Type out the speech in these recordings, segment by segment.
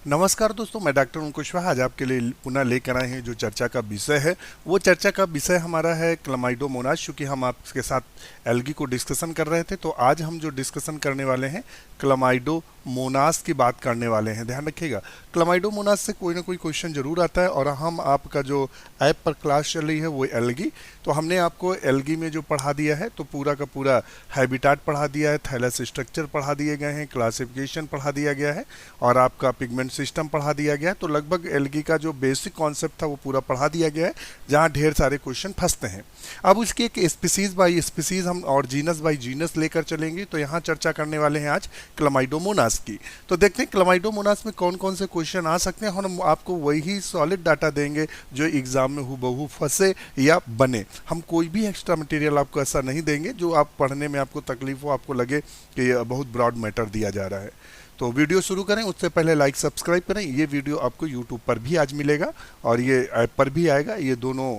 नमस्कार दोस्तों, मैं डॉक्टर ओम कुशवाहा आज आपके लिए पुनः लेकर आए हैं। जो चर्चा का विषय है वो चर्चा का विषय हमारा है क्लमाइडोमोनास। चूँकि हम आपके साथ एल्गी को डिस्कशन कर रहे थे, तो आज हम जो डिस्कशन करने वाले हैं क्लमाइडोमोनास की बात करने वाले हैं। ध्यान रखिएगा, क्लमाइडोमोनास से कोई ना कोई क्वेश्चन जरूर आता है। और हम आपका जो ऐप पर क्लास चल रही है वो एल्गी, तो हमने आपको एल्गी में जो पढ़ा दिया है तो पूरा का पूरा हैबिटाट पढ़ा दिया है, थैलस स्ट्रक्चर पढ़ा दिए गए हैं, क्लासिफिकेशन पढ़ा दिया गया है और आपका पिगमेंट सिस्टम पढ़ा दिया गया है। तो लगभग एल्गी का जो बेसिक कॉन्सेप्ट था वो पूरा पढ़ा दिया गया है, जहां ढेर सारे क्वेश्चन फंसते हैं। अब उसकी एक स्पीसीज बाय स्पीसीज हम और जीनस बाय जीनस लेकर चलेंगे। तो यहाँ चर्चा करने वाले हैं आज क्लमाइडोमोनास की। तो देखते हैं क्लमाइडोमोनास में कौन कौन से क्वेश्चन आ सकते हैं और हम आपको वही सॉलिड डाटा देंगे जो एग्जाम में हूबहू फंसे या बने। हम कोई भी एक्स्ट्रा मटेरियल आपको ऐसा नहीं देंगे जो आप पढ़ने में आपको तकलीफ हो, आपको लगे कि बहुत ब्रॉड मैटर दिया जा रहा है। तो वीडियो शुरू करें उससे पहले लाइक सब्सक्राइब करें। ये वीडियो आपको यूट्यूब पर भी आज मिलेगा और ये ऐप पर भी आएगा। ये दोनों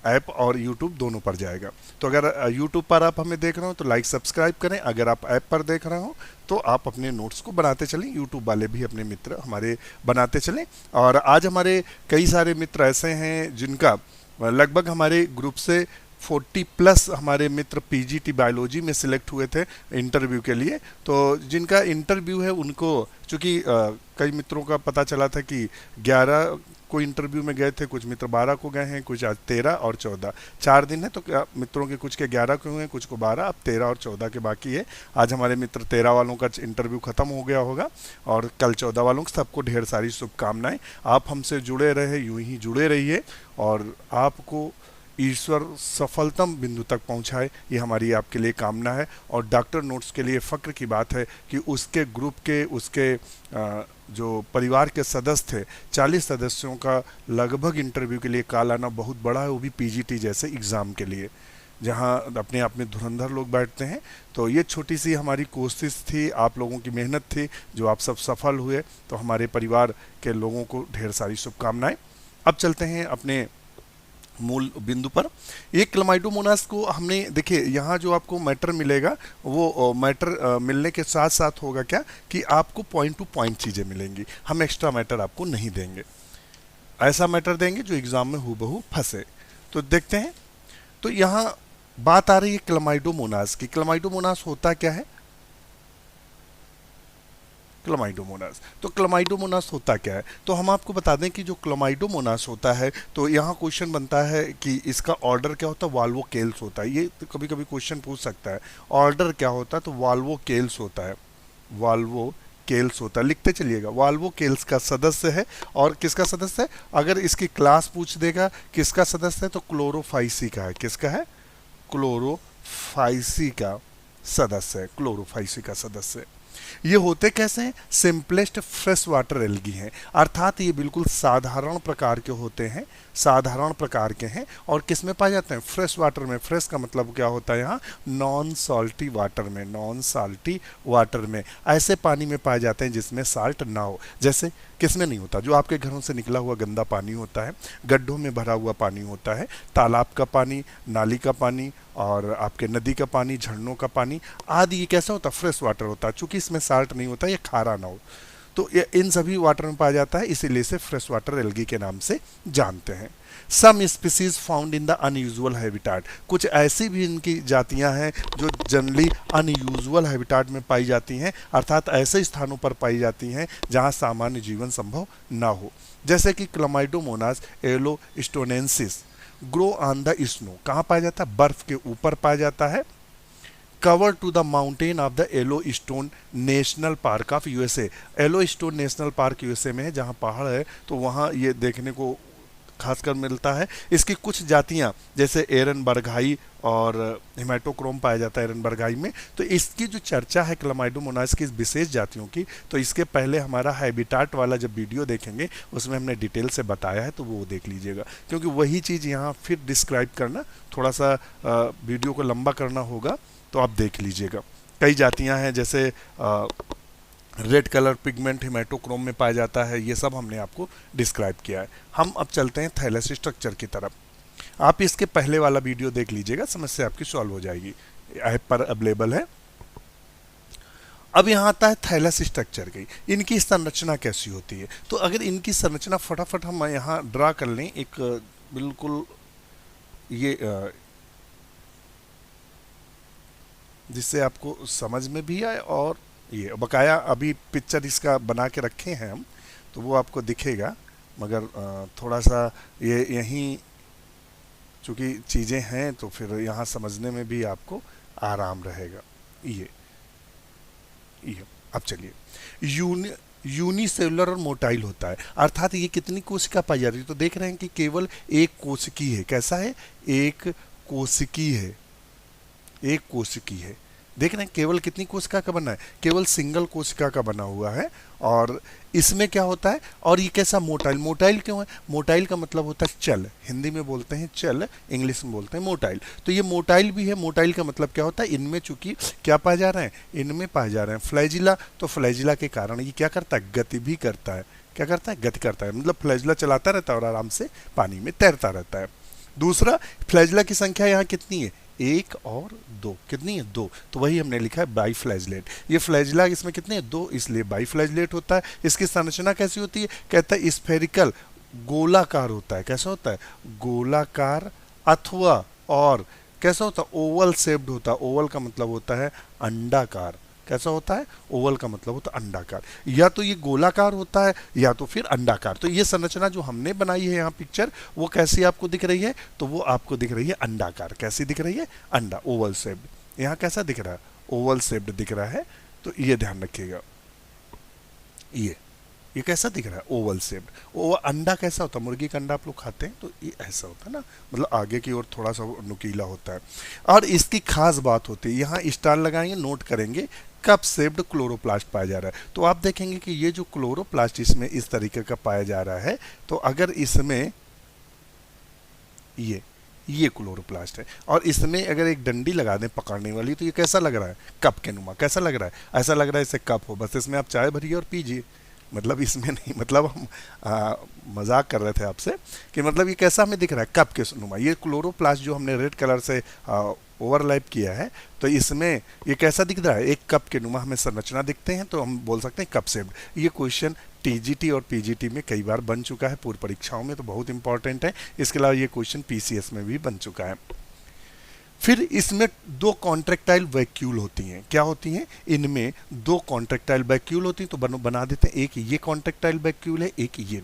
ऐप और यूट्यूब दोनों पर जाएगा। तो अगर यूट्यूब पर आप हमें देख रहे हो तो लाइक सब्सक्राइब करें। अगर आप ऐप पर देख रहे हो तो आप अपने नोट्स को बनाते चलें। यूट्यूब वाले भी अपने मित्र हमारे बनाते चलें। और आज हमारे कई सारे मित्र ऐसे हैं जिनका लगभग हमारे ग्रुप से 40+ हमारे मित्र पीजीटी बायोलॉजी में सिलेक्ट हुए थे इंटरव्यू के लिए। तो जिनका इंटरव्यू है उनको, चूँकि कई मित्रों का पता चला था कि 11 को इंटरव्यू में गए थे, कुछ मित्र 12 को गए हैं, कुछ आज 13 और 14 4 दिन है। तो मित्रों के कुछ के 11 को हुए, कुछ को 12, अब 13 और 14 के बाकी है। आज हमारे मित्र 13 वालों का इंटरव्यू खत्म हो गया होगा और कल 14 वालों को सबको ढेर सारी शुभकामनाएं। आप हमसे जुड़े रहे, यूं ही जुड़े रहिए और आपको ईश्वर सफलतम बिंदु तक पहुंचाए, ये हमारी आपके लिए कामना है। और डॉक्टर नोट्स के लिए फ़क्र की बात है कि उसके ग्रुप के उसके जो परिवार के सदस्य थे 40 सदस्यों का लगभग इंटरव्यू के लिए कॉल आना बहुत बड़ा है, वो भी पीजीटी जैसे एग्ज़ाम के लिए, जहां अपने आप में धुरंधर लोग बैठते हैं। तो ये छोटी सी हमारी कोशिश थी, आप लोगों की मेहनत थी, जो आप सब सफल हुए। तो हमारे परिवार के लोगों को ढेर सारी शुभकामनाएं। अब चलते हैं अपने मूल बिंदु पर। ये क्लमाइडोमोनास को हमने, देखिए यहाँ जो आपको मैटर मिलेगा वो मैटर मिलने के साथ साथ होगा क्या कि आपको पॉइंट टू पॉइंट चीज़ें मिलेंगी। हम एक्स्ट्रा मैटर आपको नहीं देंगे, ऐसा मैटर देंगे जो एग्जाम में हूबहू फंसे। तो देखते हैं। तो यहाँ बात आ रही है क्लमाइडोमोनास की। क्लमाइडोमोनास होता क्या है? क्लमाइडोमोनास, तो क्लमाइडोमोनास होता क्या है? तो हम आपको बता दें कि जो क्लमाइडोमोनास होता है, तो यहाँ क्वेश्चन बनता है कि इसका ऑर्डर क्या होता है। वाल्वोकेल्स होता है। ये तो कभी कभी क्वेश्चन पूछ सकता है ऑर्डर क्या होता है, तो वाल्वोकेल्स होता है। वाल्वोकेल्स होता है, लिखते चलिएगा। वाल्वोकेल्स का सदस्य है। और किसका सदस्य है? अगर इसकी क्लास पूछ देगा किसका सदस्य है, तो क्लोरोफाइसी का है। किसका है? क्लोरोफाइसी का सदस्य है। क्लोरोफाइसी का सदस्य है। ये होते कैसे हैं? सिंपलेस्ट फ्रेश वाटर एल्गी हैं, अर्थात ये बिल्कुल साधारण प्रकार के होते हैं, साधारण प्रकार के हैं। और किस में पाए जाते हैं? फ्रेश वाटर में। फ्रेश का मतलब क्या होता है यहाँ? नॉन सॉल्टी वाटर में। नॉन सॉल्टी वाटर में, ऐसे पानी में पाए जाते हैं जिसमें साल्ट ना हो। जैसे किस में नहीं होता? जो आपके घरों से निकला हुआ गंदा पानी होता है, गड्ढों में भरा हुआ पानी होता है, तालाब का पानी, नाली का पानी और आपके नदी का पानी, झरनों का पानी आदि, ये कैसा होता है? फ्रेश वाटर होता है। चूंकि इसमें साल्ट नहीं होता, ये खारा ना हो, तो ये इन सभी वाटर में पाया जाता है, इसीलिए इसे फ्रेश वाटर एल्गी के नाम से जानते हैं। Some species found in the unusual habitat, कुछ ऐसी भी इनकी जातियां हैं जो जनरली अनयूजुअल हैबिटाट में पाई जाती हैं, अर्थात ऐसे स्थानों पर पाई जाती हैं जहां सामान्य जीवन संभव ना हो। जैसे कि Chlamydomonas yellowstonensis grow on the snow, कहाँ पाया जाता है? बर्फ के ऊपर पाया जाता है। Cover to the mountain of the Yellowstone National Park of USA. Yellowstone National Park USA में है, जहाँ पहाड़ है, तो वहाँ ये देखने को खासकर मिलता है। इसकी कुछ जातियां जैसे एरनबर्गाई और हिमेटोक्रोम पाया जाता है एरनबर्गाई में। तो इसकी जो चर्चा है क्लमाइडोमोनास की विशेष जातियों की, तो इसके पहले हमारा हैबिटाट वाला जब वीडियो देखेंगे उसमें हमने डिटेल से बताया है, तो वो देख लीजिएगा। क्योंकि वही चीज़ यहाँ फिर डिस्क्राइब करना थोड़ा सा वीडियो को लंबा करना होगा, तो आप देख लीजिएगा। कई जातियां हैं जैसे रेड कलर पिगमेंट हिमेटोक्रोम में पाया जाता है, ये सब हमने आपको डिस्क्राइब किया है। हम अब चलते हैं थैलस स्ट्रक्चर की तरफ। आप इसके पहले वाला वीडियो देख लीजिएगा, समस्या आपकी सॉल्व हो जाएगी। ऐप पर अवेलेबल है। अब यहाँ आता है थैलस स्ट्रक्चर की, इनकी संरचना कैसी होती है। तो अगर इनकी संरचना फटाफट हम यहाँ ड्रा कर लें, एक बिल्कुल ये जिससे आपको समझ में भी आए, और ये बकाया अभी पिक्चर इसका बना के रखे हैं हम, तो वो आपको दिखेगा, मगर थोड़ा सा ये यहीं चूँकि चीज़ें हैं तो फिर यहाँ समझने में भी आपको आराम रहेगा। ये अब चलिए, यूनिसेलुलर और मोटाइल होता है, अर्थात ये कितनी कोशिका पाई जा रही है। तो देख रहे हैं कि केवल एक कोशिकी है। कैसा है? एक कोशिकी है, एक कोशिकी है। देख रहे हैं केवल कितनी कोशिका का बना है? केवल सिंगल कोशिका का बना हुआ है। और इसमें क्या होता है, और ये कैसा? मोटाइल। मोटाइल क्यों है? मोटाइल का मतलब होता है चल, हिंदी में बोलते हैं चल, इंग्लिश में बोलते हैं मोटाइल। तो ये मोटाइल भी है। मोटाइल का मतलब क्या होता है? इनमें चूंकि क्या पाए जा रहे हैं? इनमें पाए जा रहे हैं फ्लैजिला। तो फ्लैजिला के कारण ये क्या करता है? गति भी करता है। क्या करता है? गति करता है, मतलब फ्लैजिला चलाता रहता है और आराम से पानी में तैरता रहता है। दूसरा, फ्लैजिला की संख्या यहाँ कितनी है? एक और दो। कितनी है? दो। तो वही हमने लिखा है बाईफ्लैजलेट। ये फ्लैजिला इसमें कितने हैं? दो, इसलिए बाईफ्लैजलेट होता है। इसकी संरचना कैसी होती है? कहता है स्फेरिकल, गोलाकार होता है। कैसा होता है? गोलाकार, अथवा और कैसा होता है? ओवल शेप्ड होता है। ओवल का मतलब होता है अंडाकार। कैसा होता है? ओवल का मतलब होता है अंडाकार। या तो ये गोलाकार होता है या तो फिर अंडाकार। तो ये संरचना जो हमने बनाई है यहाँ पिक्चर, वो कैसी आपको दिख रही है? तो वो आपको दिख रही है अंडाकार। कैसी दिख रही है? अंडा, ओवल शेप्ड। यहाँ कैसा दिख रहा है? ओवल शेप्ड दिख रहा है। तो ये ध्यान रखिएगा, ये कैसा दिख रहा है? Oval shaped. वो अंडा कैसा होता है? मुर्गी का अंडा आप लोग खाते हैं तो ये ऐसा होता है ना, मतलब आगे की ओर थोड़ा सा नुकीला होता है। और इसकी खास बात होती है, यहाँ स्टार लगाएंगे, नोट करेंगे, कप शेप्ड क्लोरोप्लास्ट पाया जा रहा है। तो आप देखेंगे कि ये जो क्लोरोप्लास्ट इसमें इस तरीके का पाया जा रहा है, तो अगर इसमें ये क्लोरोप्लास्ट है और इसमें अगर एक डंडी लगा दें पकड़ने वाली, तो ये कैसा लग रहा है? कप के नुमा। कैसा लग रहा है? ऐसा लग रहा है इसे कप हो, बस इसमें आप चाय भरिए और पीजिए। मतलब इसमें नहीं, मतलब हम मजाक कर रहे थे आपसे कि मतलब ये कैसा हमें दिख रहा है? कप के नुमा। ये क्लोरोप्लास्ट जो हमने रेड कलर से ओवरलैप किया है, तो इसमें ये कैसा दिख रहा है? एक कप के नुमा हमें संरचना दिखते हैं, तो हम बोल सकते हैं कप शेप्ड। ये क्वेश्चन टीजीटी और पीजीटी में कई बार बन चुका है, पूर्व परीक्षाओं में, तो बहुत इंपॉर्टेंट है। इसके अलावा ये क्वेश्चन पीसीएस में भी बन चुका है। फिर इसमें दो कॉन्ट्रेक्टाइल वैक्यूल होती हैं। क्या होती हैं? इनमें दो कॉन्ट्रेक्टाइल वैक्यूल होती हैं। तो बना देते हैं, एक ये कॉन्ट्रेक्टाइल वैक्यूल है, एक ये।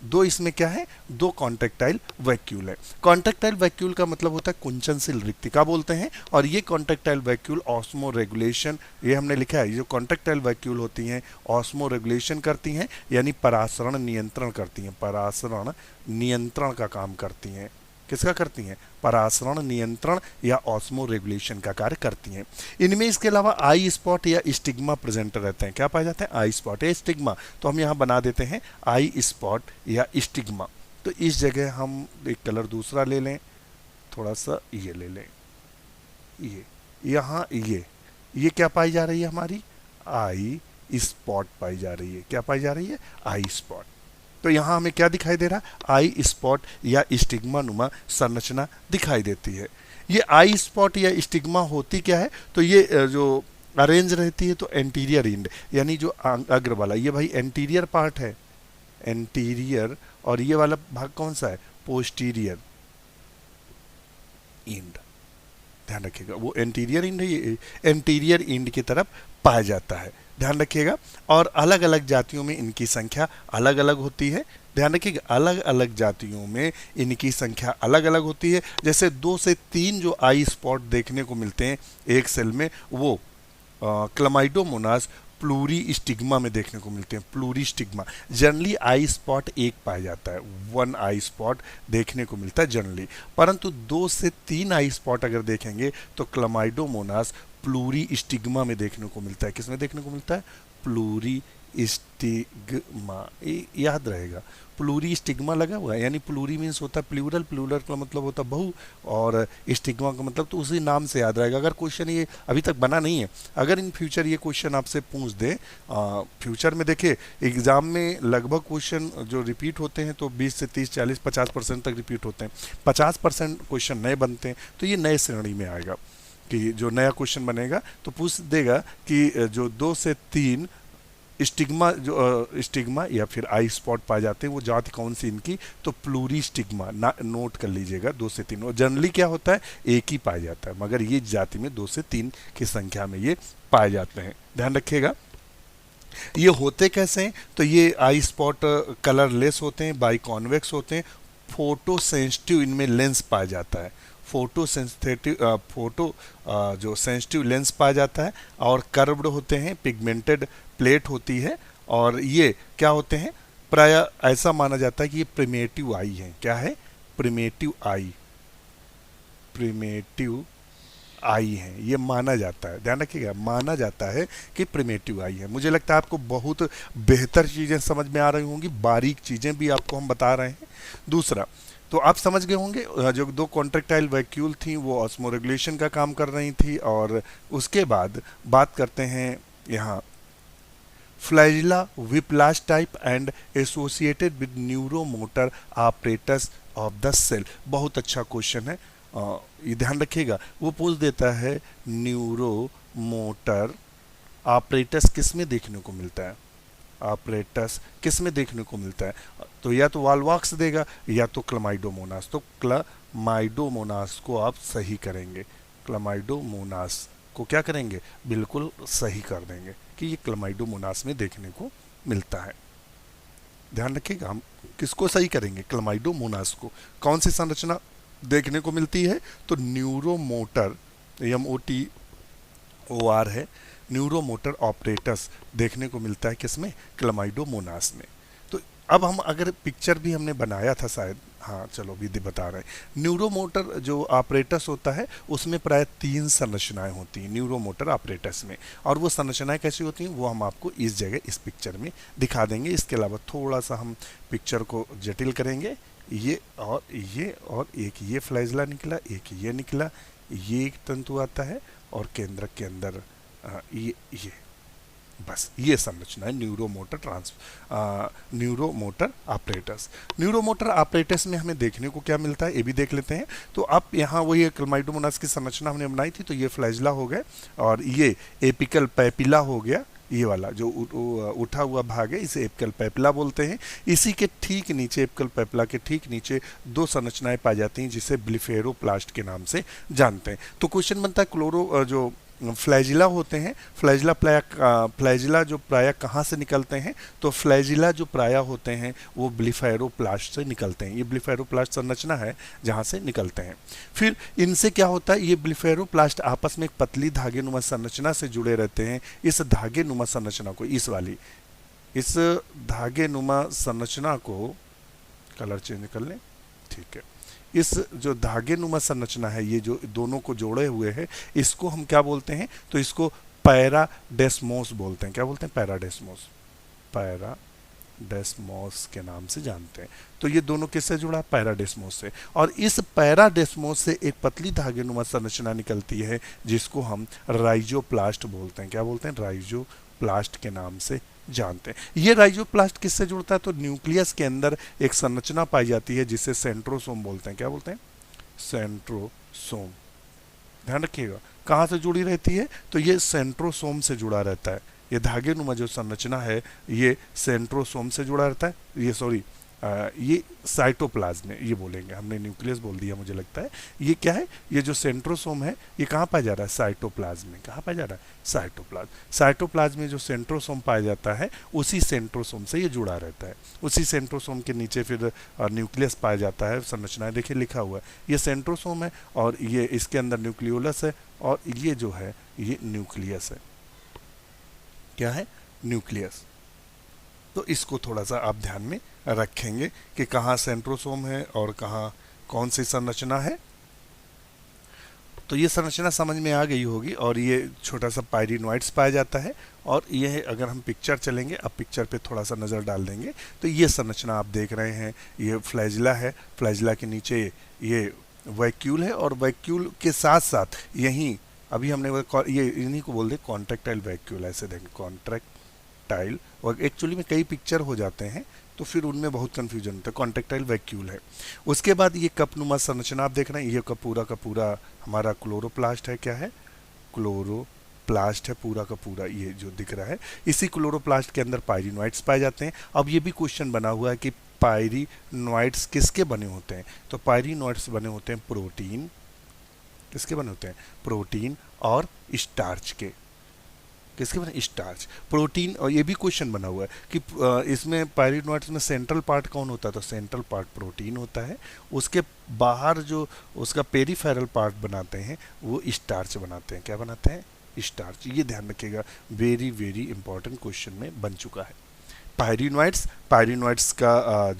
दो इसमें क्या है? दो कॉन्ट्रेक्टाइल वैक्यूल है। कॉन्ट्रेक्टाइल वैक्यूल का मतलब होता है कुंचनशील रिक्तिका बोलते हैं। और ये कॉन्ट्रेक्टाइल वैक्यूल ऑस्मो रेगुलेशन, ये हमने लिखा है, ये जो कॉन्ट्रेक्टाइल वैक्यूल होती हैं ऑस्मो रेगुलेशन करती हैं, यानी परासरण नियंत्रण करती हैं। परासरण नियंत्रण का काम करती हैं। किसका करती हैं? परासरण नियंत्रण या ऑस्मो रेगुलेशन का कार्य करती हैं। इनमें इसके अलावा आई स्पॉट या स्टिग्मा प्रेजेंट रहते हैं। क्या पाए जाते हैं? आई स्पॉट या स्टिग्मा। तो हम यहाँ बना देते हैं आई स्पॉट या स्टिग्मा। तो इस जगह हम एक कलर दूसरा ले लें, थोड़ा सा ये ले लें, ये यहाँ ये क्या पाई जा रही है? हमारी आई स्पॉट पाई जा रही है। क्या पाई जा रही है? आई स्पॉट। तो यहाँ हमें क्या दिखाई दे रहा है? आई स्पॉट या स्टिग्मा नुमा संरचना दिखाई देती है। ये आई स्पॉट या स्टिग्मा होती क्या है? तो ये जो अरेंज रहती है तो एंटीरियर इंड, यानी जो अग्र वाला, ये भाई एंटीरियर पार्ट है, एंटीरियर, और ये वाला भाग कौन सा है? Posterior end. ध्यान रखिएगा, वो एंटीरियर इंड है, ये एंटीरियर इंड की तरफ पाया जाता है। ध्यान रखिएगा। और अलग अलग जातियों में इनकी संख्या अलग अलग होती है। ध्यान रखिएगा, अलग अलग जातियों में इनकी संख्या अलग अलग होती है। जैसे 2 से 3 जो आई स्पॉट देखने को मिलते हैं एक सेल में, वो क्लमाइडोमोनास प्लूरी स्टिग्मा में देखने को मिलते हैं। प्लूरी स्टिग्मा। जनरली आई स्पॉट एक पाया जाता है, 1 आई स्पॉट देखने को मिलता है जनरली, परंतु 2 से 3 आई स्पॉट अगर देखेंगे तो क्लमाइडोमोनास प्लूरी स्टिग्मा में देखने को मिलता है। किसमें देखने को मिलता है? प्लूरी स्टिग्मा। याद रहेगा, प्लूरी स्टिग्मा लगा हुआ है, यानी प्लूरी मीन्स होता है प्लूरल, प्लूरल का मतलब होता है बहु, और स्टिग्मा का मतलब तो उसी नाम से याद रहेगा। अगर क्वेश्चन ये अभी तक बना नहीं है, अगर इन फ्यूचर ये क्वेश्चन आपसे पूछ दे, फ्यूचर में देखिए एग्जाम में लगभग क्वेश्चन जो रिपीट होते हैं तो 20 से 30, 40, 50% तक रिपीट होते हैं। 50% क्वेश्चन नए बनते हैं, तो ये नए श्रेणी में आएगा। कि जो नया क्वेश्चन बनेगा तो पूछ देगा कि जो 2 से 3 स्टिग्मा जो स्टिग्मा या फिर आई स्पॉट पाए जाते हैं वो जाति कौन सी इनकी, तो प्लूरी स्टिग्मा नोट कर लीजिएगा 2 से 3। और जनरली क्या होता है एक ही पाया जाता है, मगर ये जाति में 2 से 3 की संख्या में ये पाए जाते हैं, ध्यान रखिएगा। ये होते कैसे हैं, तो ये आई स्पॉट कलरलेस होते हैं, बाई कॉन्वेक्स होते हैं, फोटो सेंसिटिव इनमें लेंस पाया जाता है, फोटो जो सेंसिटिव लेंस पाया जाता है, और कर्व्ड होते हैं, पिगमेंटेड प्लेट होती है, और ये क्या होते हैं, प्राय ऐसा माना जाता है कि ये प्रिमेटिव आई है। क्या है, प्रिमेटिव आई, प्रिमेटिव आई है, ये माना जाता है, ध्यान रखिएगा, माना जाता है कि प्रिमेटिव आई है। मुझे लगता है आपको बहुत बेहतर चीज़ें समझ में आ रही होंगी, बारीक चीज़ें भी आपको हम बता रहे हैं। दूसरा तो आप समझ गए होंगे, जो 2 कॉन्ट्रैक्टाइल वैक्यूल थी वो ऑस्मोरेगुलेशन का काम कर रही थी। और उसके बाद बात करते हैं यहाँ flagella whiplash type and associated with neuromotor operators of the cell. बहुत अच्छा क्वेश्चन है, ये ध्यान रखिएगा। वो पूछ देता है न्यूरोमोटर ऑपरेटर्स किस में देखने को मिलता है, ऑपरेटर्स किस में देखने को मिलता है, तो या तो वॉल्वॉक्स देगा या तो क्लमाइडोमोनास। तो क्लमाइडोमोनास को आप सही करेंगे, क्लमाइडोमोनास को क्या करेंगे, बिल्कुल सही कर देंगे कि ये क्लमाइडोमोनास में देखने को मिलता है। ध्यान रखिएगा, हम किसको सही करेंगे, क्लमाइडोमोनास को। कौन सी संरचना देखने को मिलती है, तो न्यूरोमोटर, MOTOR है, न्यूरोमोटर ऑपरेटर्स देखने को मिलता है किसमें, क्लमाइडोमोनास में। तो अब हम अगर पिक्चर भी हमने बनाया था शायद, हाँ चलो विधि बता रहे हैं। न्यूरोमोटर जो ऑपरेटर्स होता है उसमें प्राय 3 संरचनाएं होती हैं न्यूरोमोटर ऑपरेटर्स में, और वो संरचनाएं कैसी होती हैं वो हम आपको इस जगह इस पिक्चर में दिखा देंगे। इसके अलावा थोड़ा सा हम पिक्चर को जटिल करेंगे। ये और एक ये फ्लैजिला निकला, एक ये निकला, ये एक तंतु आता है और केंद्रक के अंदर ये बस ये संरचना है न्यूरोमोटर ऑपरेटर्स। न्यूरोमोटर ऑपरेटर्स में हमें देखने को क्या मिलता है ये भी देख लेते हैं। तो अब यहाँ वही क्लमाइडोमोनास की संरचना हमने बनाई थी, तो ये फ्लैजिला हो गए और ये एपिकल पैपिला हो गया, ये वाला जो उठा हुआ भाग है इसे एपिकल पैपिला बोलते हैं। इसी के ठीक नीचे, एपिकल पैपिला के ठीक नीचे 2 संरचनाएं पाई जाती हैं जिसे ब्लिफेरोप्लास्ट के नाम से जानते हैं। तो क्वेश्चन बनता है जो फ्लैजिला होते हैं, फ्लैजिला जो प्राय कहाँ से निकलते हैं, तो फ्लैजिला जो प्राय होते हैं वो ब्लिफेरोप्लास्ट से निकलते हैं। ये ब्लिफेरोप्लास्ट संरचना है जहाँ से निकलते हैं। फिर इनसे क्या होता है, ये ब्लिफेरोप्लास्ट आपस में एक पतली धागेनुमा संरचना से जुड़े रहते हैं। इस धागेनुमा संरचना को, इस धागेनुमा संरचना को, कलर चेंज कर लें, ठीक है, इस जो धागेनुमा संरचना है, ये जो दोनों को जोड़े हुए है, इसको हम क्या बोलते हैं, तो इसको पैराडेस्मोस बोलते हैं। क्या बोलते हैं, पैराडेस्मोस, पैराडेस्मोस के नाम से जानते हैं। तो ये दोनों किससे जुड़ा, पैराडेस्मोस से। और इस पैराडेस्मोस से एक पतली धागेनुमा संरचना निकलती है जिसको हम राइजोप्लास्ट बोलते हैं। क्या बोलते हैं, राइजोप्लास्ट के नाम से जानते हैं। ये राइजोप्लास्ट किससे जुड़ता है, तो न्यूक्लियस के अंदर एक संरचना पाई जाती है जिसे सेंट्रोसोम बोलते हैं। क्या बोलते हैं, सेंट्रोसोम। ध्यान रखिएगा कहाँ से जुड़ी रहती है, तो ये सेंट्रोसोम से जुड़ा रहता है। ये धागेनुमा जो संरचना है ये सेंट्रोसोम से जुड़ा रहता है। ये साइटोप्लाज्म में, ये बोलेंगे, हमने न्यूक्लियस बोल दिया मुझे लगता है। ये क्या है, ये जो सेंट्रोसोम है ये कहाँ पाया जा रहा है, साइटोप्लाज्म में। कहाँ पाया जा रहा है, साइटोप्लाज्म में जो सेंट्रोसोम पाया जाता है उसी सेंट्रोसोम से ये जुड़ा रहता है। उसी सेंट्रोसोम के नीचे फिर न्यूक्लियस पाया जाता है। संरचनाएं देखिए लिखा हुआ है, ये सेंट्रोसोम है और ये इसके अंदर न्यूक्लियोलस है और ये जो है ये न्यूक्लियस है। क्या है, न्यूक्लियस। तो इसको थोड़ा सा आप ध्यान में रखेंगे कि कहाँ सेंट्रोसोम है और कहाँ कौन सी संरचना है। तो ये संरचना समझ में आ गई होगी। और ये छोटा सा पायरिनोइड्स पाया जाता है। और ये अगर हम पिक्चर चलेंगे, अब पिक्चर पे थोड़ा सा नज़र डाल देंगे, तो ये संरचना आप देख रहे हैं, ये फ्लैजिला है। फ्लैजिला के नीचे ये वैक्यूल है और वैक्यूल के साथ साथ यहीं अभी हमने ये इन्हीं को बोलते हैं कॉन्ट्रैक्टाइल वैक्यूल। ऐसे देखें, कॉन्ट्रैक्टाइल और एक्चुअली में कई पिक्चर हो जाते हैं तो फिर उनमें बहुत कन्फ्यूजन होता है। कॉन्ट्रेक्टाइल वैक्यूल है। उसके बाद ये कपनुमा संरचना आप देख रहे हैं, ये का पूरा हमारा क्लोरोप्लास्ट है। क्या है? क्लोरोप्लास्ट है पूरा का पूरा, ये जो दिख रहा है। इसी क्लोरोप्लास्ट के अंदर पायरिनोइड्स पाए जाते हैं। अब ये भी क्वेश्चन बना हुआ है कि पायरिनोइड्स किसके बने होते हैं? तो पायरिनोइड्स बने होते हैं प्रोटीन, किसके बने होते हैं? प्रोटीन और स्टार्च के। किसके बने? Starch, protein. और ये भी क्वेश्चन बना हुआ है कि इसमें पायरिनोइड्स में सेंट्रल पार्ट कौन होता है? तो सेंट्रल पार्ट प्रोटीन होता है। उसके बाहर जो उसका पेरिफेरल पार्ट बनाते हैं वो स्टार्च बनाते हैं। क्या बनाते हैं? स्टार्च। ये ध्यान रखिएगा, वेरी वेरी इंपॉर्टेंट क्वेश्चन में बन चुका है। पायरिनोइड्स का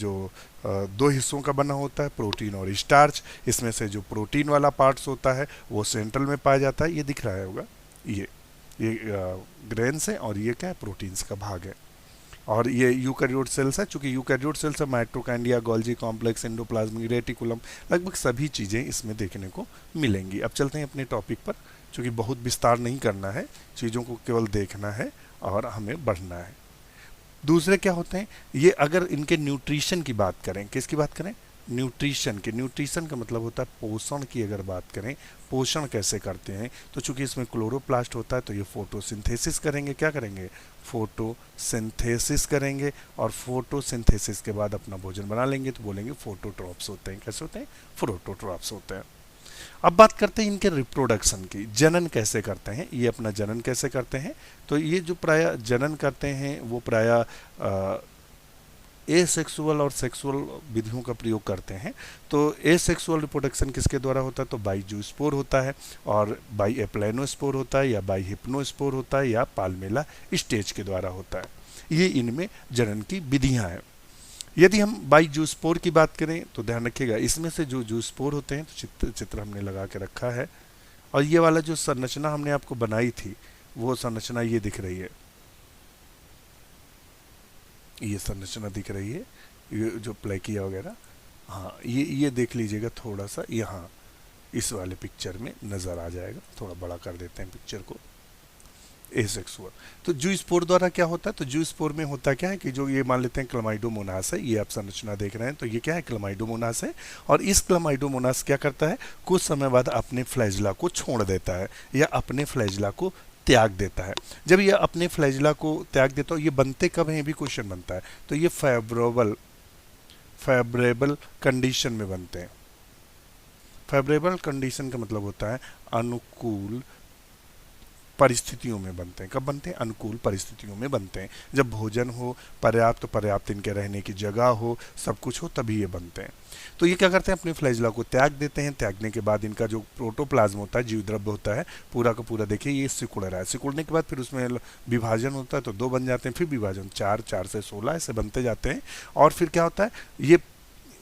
दो हिस्सों का बना होता है, प्रोटीन और स्टार्च। इसमें से जो प्रोटीन वाला पार्ट्स होता है वो सेंट्रल में पाया जाता है। ये दिख रहा होगा, ये ग्रेन्स है और ये क्या है? प्रोटीन्स का भाग है। और ये यूकैरियोट सेल्स है। चूंकि यूकैरियोट सेल्स है, mitochondria, Golgi complex, endoplasmic reticulum, लगभग सभी चीज़ें इसमें देखने को मिलेंगी। अब चलते हैं अपने टॉपिक पर, चूँकि बहुत विस्तार नहीं करना है, चीज़ों को केवल देखना है और हमें बढ़ना है। दूसरे क्या होते हैं? ये अगर इनके न्यूट्रिशन की बात करें, किसकी बात करें? न्यूट्रिशन के। न्यूट्रिशन का मतलब होता है पोषण की। अगर बात करें पोषण कैसे करते हैं, तो चूंकि इसमें क्लोरोप्लास्ट होता है तो ये फोटोसिंथेसिस करेंगे। क्या करेंगे? फोटोसिंथेसिस करेंगे। और फोटोसिंथेसिस के बाद अपना भोजन बना लेंगे तो बोलेंगे फोटोट्रॉप्स होते हैं। कैसे होते हैं? फोटोट्रॉप्स होते हैं। अब बात करते हैं इनके रिप्रोडक्शन की। जनन कैसे करते हैं? ये अपना जनन कैसे करते हैं? तो ये जो प्राय जनन करते हैं वो प्राय एसेक्सुअल और सेक्सुअल विधियों का प्रयोग करते हैं। तो एसेक्सुअल रिप्रोडक्शन किसके द्वारा होता है? तो बाई जूस्पोर होता है, और बाई एप्लानोस्पोर होता है, या बाई हिप्नोस्पोर होता है, या पाल्मेला स्टेज के द्वारा होता है। ये इनमें जनन की विधियां हैं। यदि हम बाई जूस्पोर की बात करें तो ध्यान रखिएगा, इसमें से जो जूस्पोर होते हैं, तो चित्र हमने लगा के रखा है, और ये वाला जो संरचना हमने आपको बनाई थी वो संरचना ये दिख रही है। ये संरचना दिख रही है, ये जो प्लेकिया वगैरह, हाँ ये देख लीजिएगा थोड़ा सा, यहाँ इस वाले पिक्चर में नज़र आ जाएगा। थोड़ा बड़ा कर देते हैं पिक्चर को। एसेक्सुअल। तो जूस्पोर द्वारा क्या होता है? तो जूस्पोर में होता क्या है कि जो ये मान लेते हैं क्लमाइडोमोनास है, ये आप संरचना देख रहे हैं, तो ये क्या है? क्लमाइडोमोनास है। और इस क्लमाइडोमोनास क्या करता है? कुछ समय बाद अपने फ्लैजिला को छोड़ देता है, या अपने फ्लैजिला को त्याग देता है। जब ये अपने फ्लैजिला को त्याग देता है, ये बनते कब हैं? ये भी क्वेश्चन बनता है। तो ये फेवरेबल कंडीशन में बनते हैं। फेवरेबल कंडीशन का मतलब होता है अनुकूल परिस्थितियों में बनते हैं। कब बनते हैं? अनुकूल परिस्थितियों में बनते हैं। जब भोजन हो, पर्याप्त इनके रहने की जगह हो, सब कुछ हो, तभी ये बनते हैं। तो ये क्या करते हैं? अपने फ्लैजिला को त्याग देते हैं। त्यागने के बाद इनका जो प्रोटोप्लाज्म होता है, जीव द्रव्य होता है, पूरा का पूरा देखिए ये सिकुड़ रहा है। सिकुड़ने के बाद फिर उसमें विभाजन होता है, तो 2 बन जाते हैं, फिर विभाजन 4, 4 से 16 ऐसे बनते जाते हैं। और फिर क्या होता है? ये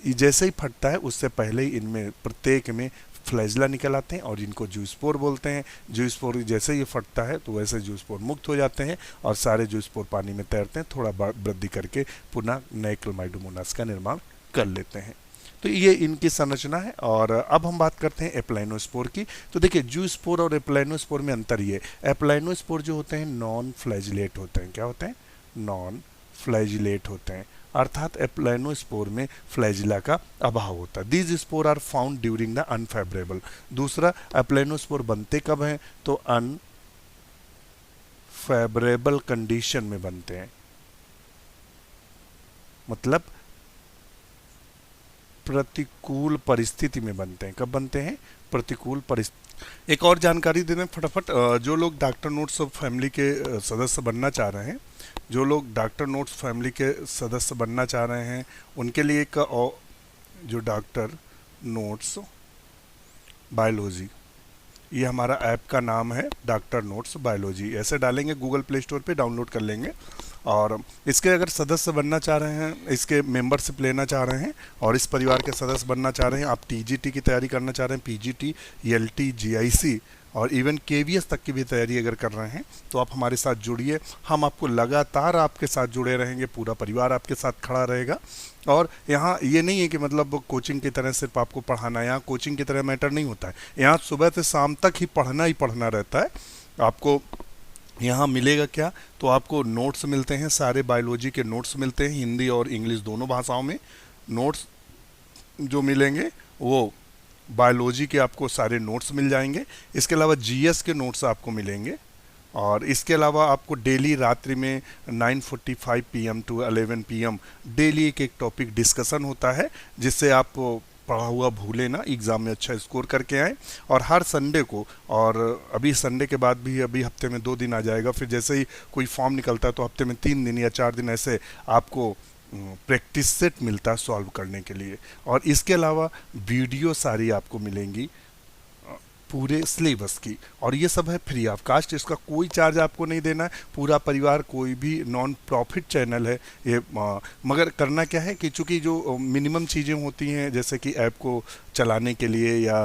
जैसे ही फटता है उससे पहले ही इनमें प्रत्येक में फ्लैजिला निकल आते हैं, और इनको जूस्पोर बोलते हैं। जूस्पोर जैसे ही फटता है तो वैसे जूस्पोर मुक्त हो जाते हैं, और सारे जूस्पोर पानी में तैरते हैं, थोड़ा वृद्धि करके पुनः नए क्लमाइडोमोनास का निर्माण कर लेते हैं। तो ये इनकी संरचना है। और अब हम बात करते हैं एप्लाइनोस्पोर की। तो देखिए जूस्पोर और एप्लाइनोस्पोर में अंतर ये, एप्लाइनोस्पोर जो होते हैं नॉन फ्लैजिलेट होते हैं। क्या होते हैं? नॉन फ्लैजिलेट होते हैं, अर्थात एप्लाइनोस्पोर में फ्लैजिला का अभाव होता है। These spore are found during the unfavourable. दूसरा, एप्लाइनोस्पोर बनते कब हैं? तो अनफेवरेबल कंडीशन में बनते हैं, मतलब प्रतिकूल परिस्थिति में बनते हैं। कब बनते हैं? प्रतिकूल परिस्थिति। एक और जानकारी दे दें फटाफट, जो लोग डॉक्टर नोट्स फैमिली के सदस्य बनना चाह रहे हैं, जो लोग डॉक्टर नोट्स फैमिली के सदस्य बनना चाह रहे हैं, उनके लिए एक जो डॉक्टर नोट्स बायोलॉजी, ये हमारा ऐप का नाम है, डॉक्टर नोट्स बायोलॉजी। ऐसे डालेंगे गूगल प्ले स्टोर पे, डाउनलोड कर लेंगे। और इसके अगर सदस्य बनना चाह रहे हैं, इसके मेंबरशिप लेना चाह रहे हैं और इस परिवार के सदस्य बनना चाह रहे हैं, आप टीजीटी की तैयारी करना चाह रहे हैं, पीजीटी, एलटी, जीआईसी और इवन केवीएस तक की भी तैयारी अगर कर रहे हैं, तो आप हमारे साथ जुड़िए। हम आपको लगातार आपके साथ जुड़े रहेंगे, पूरा परिवार आपके साथ खड़ा रहेगा। और यहाँ ये नहीं है कि मतलब कोचिंग की तरह सिर्फ आपको पढ़ाना है, यहाँ कोचिंग की तरह मैटर नहीं होता है। यहाँ सुबह से शाम तक ही पढ़ना रहता है। आपको यहाँ मिलेगा क्या, तो आपको नोट्स मिलते हैं, सारे बायोलॉजी के नोट्स मिलते हैं, हिंदी और इंग्लिश दोनों भाषाओं में नोट्स जो मिलेंगे वो बायोलॉजी के आपको सारे नोट्स मिल जाएंगे। इसके अलावा जीएस के नोट्स आपको मिलेंगे। और इसके अलावा आपको डेली रात्रि में 9:45 PM टू 11 PM डेली एक एक टॉपिक डिस्कशन होता है, जिससे आप पढ़ा हुआ भूले ना, एग्ज़ाम में अच्छा स्कोर करके आए। और हर संडे को, और अभी संडे के बाद भी अभी हफ्ते में 2 दिन आ जाएगा, फिर जैसे ही कोई फॉर्म निकलता है तो हफ्ते में 3 दिन या 4 दिन ऐसे आपको प्रैक्टिस सेट मिलता है सॉल्व करने के लिए। और इसके अलावा वीडियो सारी आपको मिलेंगी पूरे सिलेबस की, और ये सब है फ्री ऑफ कास्ट, इसका कोई चार्ज आपको नहीं देना है। पूरा परिवार, कोई भी नॉन प्रॉफिट चैनल है ये, मगर करना क्या है कि चूंकि जो मिनिमम चीज़ें होती हैं जैसे कि ऐप को चलाने के लिए या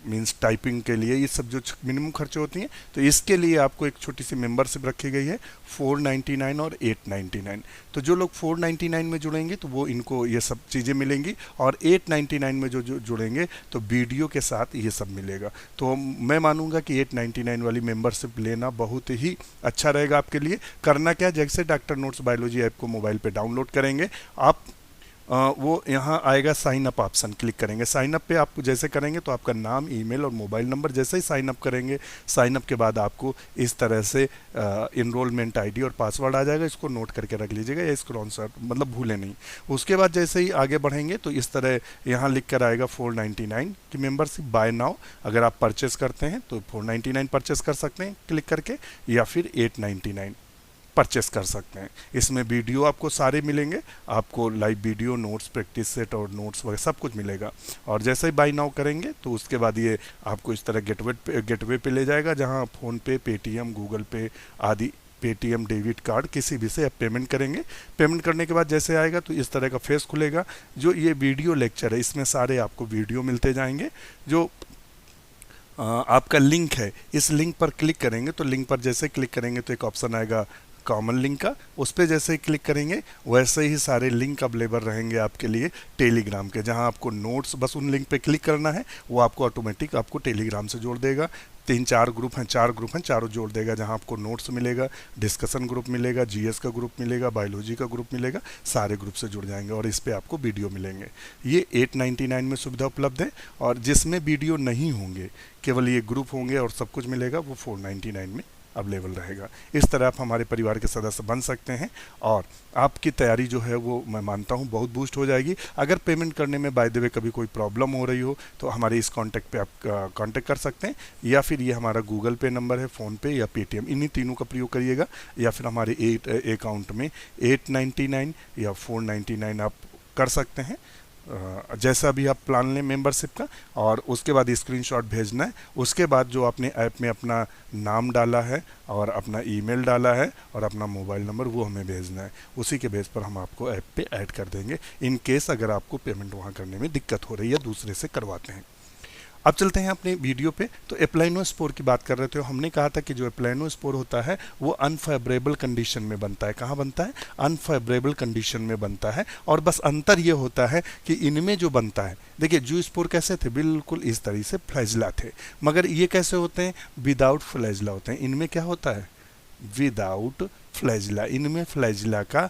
मींस टाइपिंग के लिए, ये सब जो मिनिमम खर्चे होती हैं, तो इसके लिए आपको एक छोटी सी मेंबरशिप रखी गई है 499 और 899। तो जो लोग 499 में जुड़ेंगे तो वो इनको ये सब चीज़ें मिलेंगी, और 899 में जो जुड़ेंगे तो वीडियो के साथ ये सब मिलेगा। तो मैं मानूंगा कि 899 वाली मेंबरशिप लेना बहुत ही अच्छा रहेगा आपके लिए। करना क्या, जैसे डॉक्टर नोट्स बायोलॉजी ऐप को मोबाइल पे डाउनलोड करेंगे आप, वो यहाँ आएगा साइन अप ऑप्शन, क्लिक करेंगे। साइन अप पे आप जैसे करेंगे तो आपका नाम, ईमेल और मोबाइल नंबर, जैसे ही साइन अप करेंगे, साइन अप के बाद आपको इस तरह से इनरोलमेंट आईडी और पासवर्ड आ जाएगा। इसको नोट करके रख लीजिएगा या स्क्रीनशॉट, मतलब भूले नहीं। उसके बाद जैसे ही आगे बढ़ेंगे तो इस तरह यहाँ लिख कर आएगा 499 की मेंबरशिप बाय नाउ। अगर आप परचेस करते हैं तो 499 परचेस कर सकते हैं क्लिक करके, या फिर 899 परचेस कर सकते हैं। इसमें वीडियो आपको सारे मिलेंगे, आपको live video, notes, practice set और नोट्स वगैरह सब कुछ मिलेगा। और जैसे ही बाई नाउ करेंगे तो उसके बाद ये आपको इस तरह गेटवे पे ले जाएगा, जहां फ़ोन पे, पेटीएम, गूगल पे आदि, पेटीएम डेबिट कार्ड किसी भी से आप पेमेंट करेंगे। पेमेंट करने के बाद जैसे आएगा तो इस तरह का फेस खुलेगा। जो ये वीडियो लेक्चर है इसमें सारे आपको वीडियो मिलते जाएंगे। जो आपका लिंक है, इस लिंक पर क्लिक करेंगे तो लिंक पर जैसे क्लिक करेंगे तो एक ऑप्शन आएगा कॉमन लिंक का, उस पर जैसे ही क्लिक करेंगे वैसे ही सारे लिंक अवेलेबल रहेंगे आपके लिए टेलीग्राम के, जहां आपको नोट्स बस उन लिंक पे क्लिक करना है, वो आपको ऑटोमेटिक आपको टेलीग्राम से जोड़ देगा। 3-4 ग्रुप हैं, 4 ग्रुप हैं, चारों जोड़ देगा, जहां आपको नोट्स मिलेगा, डिस्कशन ग्रुप मिलेगा, जीएस का ग्रुप मिलेगा, बायोलॉजी का ग्रुप मिलेगा, सारे ग्रुप से जुड़ जाएंगे और इस पर आपको वीडियो मिलेंगे। ये 899 में सुविधा उपलब्ध है, और जिसमें वीडियो नहीं होंगे, केवल ये ग्रुप होंगे और सब कुछ मिलेगा, वो 499 में अवेलेबल रहेगा। इस तरह आप हमारे परिवार के सदस्य बन सकते हैं, और आपकी तैयारी जो है वो मैं मानता हूँ बहुत बूस्ट हो जाएगी। अगर पेमेंट करने में बाय द वे कभी कोई प्रॉब्लम हो रही हो तो हमारे इस कॉन्टैक्ट पे आप कॉन्टैक्ट कर सकते हैं, या फिर ये हमारा गूगल पे नंबर है, फ़ोन पे या पेटीएम, इन्हीं तीनों का प्रयोग करिएगा, या फिर हमारे अकाउंट में 899 या 499 आप कर सकते हैं, जैसा भी आप प्लान लें मेंबरशिप का। और उसके बाद स्क्रीनशॉट भेजना है, उसके बाद जो आपने ऐप में अपना नाम डाला है और अपना ईमेल डाला है और अपना मोबाइल नंबर, वो हमें भेजना है। उसी के बेस पर हम आपको ऐप पे ऐड कर देंगे, इन केस अगर आपको पेमेंट वहाँ करने में दिक्कत हो रही है, दूसरे से करवाते हैं। अब चलते हैं अपने वीडियो पे। तो एप्लाइनोस्पोर की बात कर रहे थे, हमने कहा था कि जो एप्लाइनोस्पोर होता है वो अनफेवरेबल कंडीशन में बनता है। कहाँ बनता है? अनफेवरेबल कंडीशन में बनता है। और बस अंतर ये होता है कि इनमें जो बनता है, देखिए जूस्पोर कैसे थे, बिल्कुल इस तरह से फ्लैजला थे, मगर ये कैसे होते हैं? विदाउट फ्लैजला होते हैं। इनमें क्या होता है? Without flagella. इनमें फ्लैजला का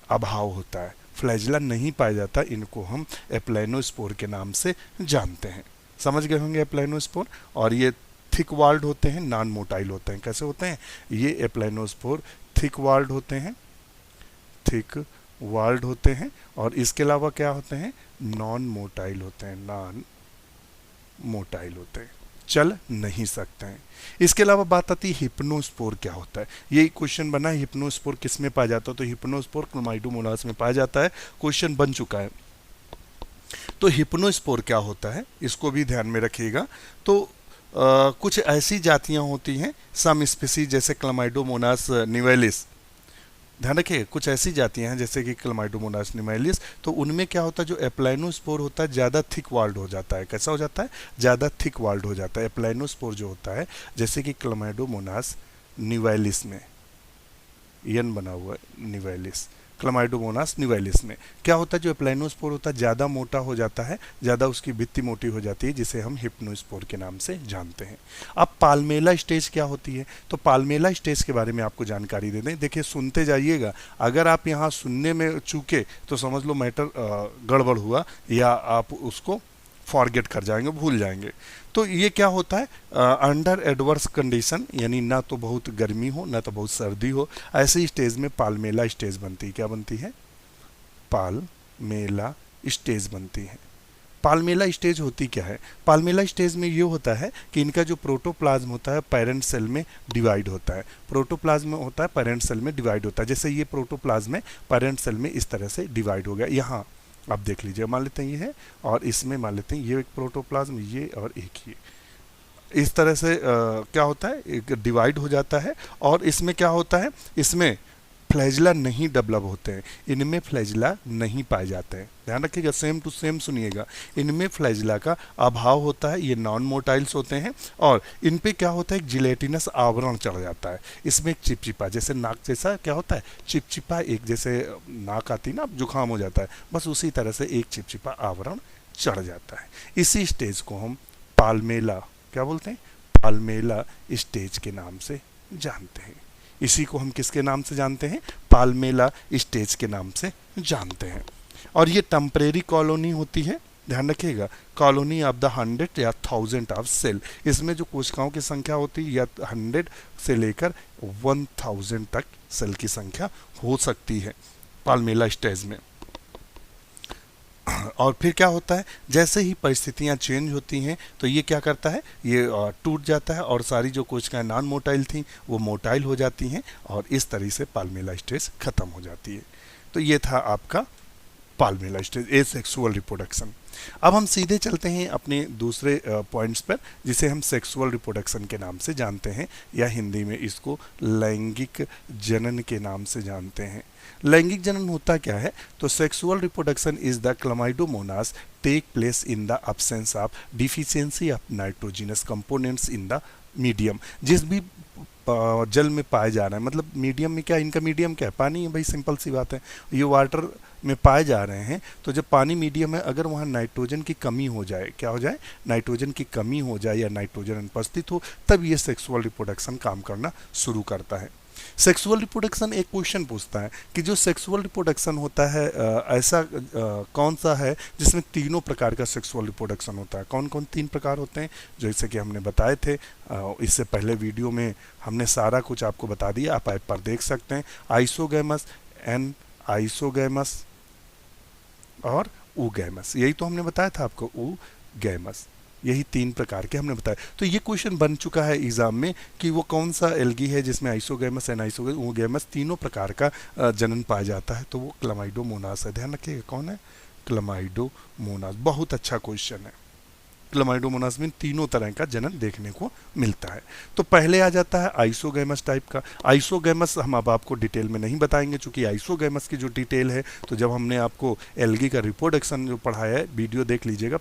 अभाव होता है, फ्लैजला नहीं पाया जाता। इनको हम एप्लाइनोस्पोर के नाम से जानते हैं। समझ गए होंगे एप्लाइनोस्पोर। और ये थिक वाल्ड होते हैं, नॉन मोटाइल होते हैं। कैसे होते हैं? ये एप्लाइनोस्पोर थिक वाल्ड होते हैं, थिक वाल्ड होते हैं। और इसके अलावा क्या होते हैं? नॉन मोटाइल होते हैं, नॉन मोटाइल होते हैं, चल नहीं सकते हैं। इसके अलावा बात आती है हिप्नोस्पोर क्या होता है। यही क्वेश्चन बना है, हिप्नोस्पोर किस में पाया जाता है? तो हिप्नोस्पोर क्लोमाइडोमोनास में पाया जाता है। क्वेश्चन बन चुका है। तो हिप्नोस्पोर क्या होता है, इसको भी ध्यान में रखिएगा। तो कुछ ऐसी जातियां होती हैं, सम स्पीसीज जैसे क्लामाइडोमोनास निवेलिस, ध्यान रखिए, कुछ ऐसी जातियां हैं जैसे कि क्लामाइडोमोनास निवेलिस, तो उनमें क्या होता है, जो एप्लाइनोस्पोर होता है ज़्यादा थिक वाल्ड हो जाता है। कैसा हो जाता है? ज़्यादा थिक वाल्ड हो जाता है। एप्लाइनोस्पोर जो होता है, जैसे कि क्लामाइडोमोनास निवेलिस में, एन बना हुआ है, निवेलिस, क्लामाइडोमोनास निवेलिस में। क्या होता है, जो एप्लाइनोस्पोर होता है ज़्यादा मोटा हो जाता है, ज़्यादा उसकी भित्ति मोटी हो जाती है, जिसे हम हिप्नोस्पोर के नाम से जानते हैं। अब पाल्मेला स्टेज क्या होती है, तो पाल्मेला स्टेज के बारे में आपको जानकारी दे दें। देखिए सुनते जाइएगा, अगर आप यहाँ सुनने में चूके तो समझ लो मैटर गड़बड़ हुआ, या आप उसको फॉरगेट कर जाएंगे, भूल जाएंगे। तो ये क्या होता है, अंडर एडवर्स कंडीशन, यानी ना तो बहुत गर्मी हो ना तो बहुत सर्दी हो, ऐसी स्टेज में पाल्मेला स्टेज बनती है। क्या बनती है, पाल्मेला स्टेज बनती है। पाल्मेला स्टेज होती क्या है, पाल्मेला स्टेज में ये होता है कि इनका जो प्रोटोप्लाज्म होता है पेरेंट सेल में डिवाइड होता है। प्रोटोप्लाज्म होता है पेरेंट सेल में डिवाइड होता है। जैसे ये प्रोटोप्लाज्म है पेरेंट सेल में इस तरह से डिवाइड हो गया। यहाँ आप देख लीजिए, मान लेते हैं ये है, और इसमें मान लेते हैं ये एक प्रोटोप्लाज्म, ये और एक ये, इस तरह से क्या होता है, एक डिवाइड हो जाता है। और इसमें क्या होता है, इसमें फ्लैजिला नहीं डेवलप होते हैं, इनमें फ्लैजिला नहीं पाए जाते हैं। ध्यान रखिएगा, सेम टू सेम सुनिएगा, इनमें फ्लैजिला का अभाव होता है, ये नॉन मोटाइल्स होते हैं। और इन पे क्या होता है, एक जिलेटिनस आवरण चढ़ जाता है। इसमें एक चिपचिपा, जैसे नाक जैसा क्या होता है, चिपचिपा, एक जैसे नाक आती ना जुकाम हो जाता है, बस उसी तरह से एक चिपचिपा आवरण चढ़ जाता है। इसी स्टेज को हम पाल्मेला क्या बोलते हैं, पाल्मेला स्टेज के नाम से जानते हैं। इसी को हम किसके नाम से जानते हैं, पाल्मेला स्टेज के नाम से जानते हैं। और ये टेम्परेरी कॉलोनी होती है, ध्यान रखिएगा, कॉलोनी ऑफ द 100 या 1000 ऑफ सेल। इसमें जो कोशिकाओं की संख्या होती है या 100 से लेकर 1000 तक सेल की संख्या हो सकती है पाल्मेला स्टेज में। और फिर क्या होता है, जैसे ही परिस्थितियां चेंज होती हैं तो ये क्या करता है, ये टूट जाता है और सारी जो कोशिकाएं नॉन मोटाइल थी वो मोटाइल हो जाती हैं, और इस तरह से पाल्मेला स्टेज खत्म हो जाती है। तो ये था आपका पाल्मेला स्टेज, एसेक्सुअल रिप्रोडक्शन। अब हम सीधे चलते हैं अपने दूसरे पॉइंट्स पर, जिसे हम सेक्सुअल रिप्रोडक्शन के नाम से जानते हैं, या हिंदी में इसको लैंगिक जनन के नाम से जानते हैं। लैंगिक जनन होता क्या है, तो sexual reproduction is the Chlamydomonas take place in the absence of deficiency of nitrogenous components in the medium. जिस भी जल में पाए जा रहे हैं, मतलब मीडियम में क्या, इनका मीडियम क्या है, पानी है भाई, सिंपल सी बात है। ये वाटर में पाए जा रहे हैं, तो जब पानी मीडियम है, अगर वहाँ नाइट्रोजन की कमी हो जाए, क्या हो जाए, नाइट्रोजन की कमी हो जाए या नाइट्रोजन अनुपस्थित हो, तब ये सेक्सुअल रिप्रोडक्शन काम करना शुरू करता है। सेक्सुअल रिप्रोडक्शन एक क्वेश्चन पूछता है कि जो सेक्सुअल रिप्रोडक्शन होता है ऐसा कौन सा है जिसमें तीनों प्रकार का सेक्सुअल रिप्रोडक्शन होता है। कौन कौन तीन प्रकार होते हैं, जैसे कि हमने बताए थे इससे पहले वीडियो में हमने सारा कुछ आपको बता दिया, आप ऐप पर देख सकते हैं। आइसोगैमस, एन आइसोगैमस और ऊगैमस, यही तो हमने बताया था आपको, ऊगैमस, यही तीन प्रकार के हमने बताया। तो ये क्वेश्चन बन चुका है एग्जाम में कि वो कौन सा एल्गी है जिसमें आइसोगैमस, एनाइसोगैमस, ऊगैमस तीनों प्रकार का जनन पाया जाता है, तो वो क्लामाइडोमोनास है। ध्यान रखिएगा कौन है, क्लामाइडोमोनास। बहुत अच्छा क्वेश्चन है। क्लामाइडोमोनास में तीनों तरह का जनन देखने को मिलता है। तो पहले आ जाता है आइसोगैमस टाइप का। आइसोगैमस हम अब आपको डिटेल में नहीं बताएंगे, चूंकि आइसोगैमस की जो डिटेल है, तो जब हमने आपको एल्गी का रिप्रोडक्शन जो पढ़ाया है, वीडियो देख लीजिएगा,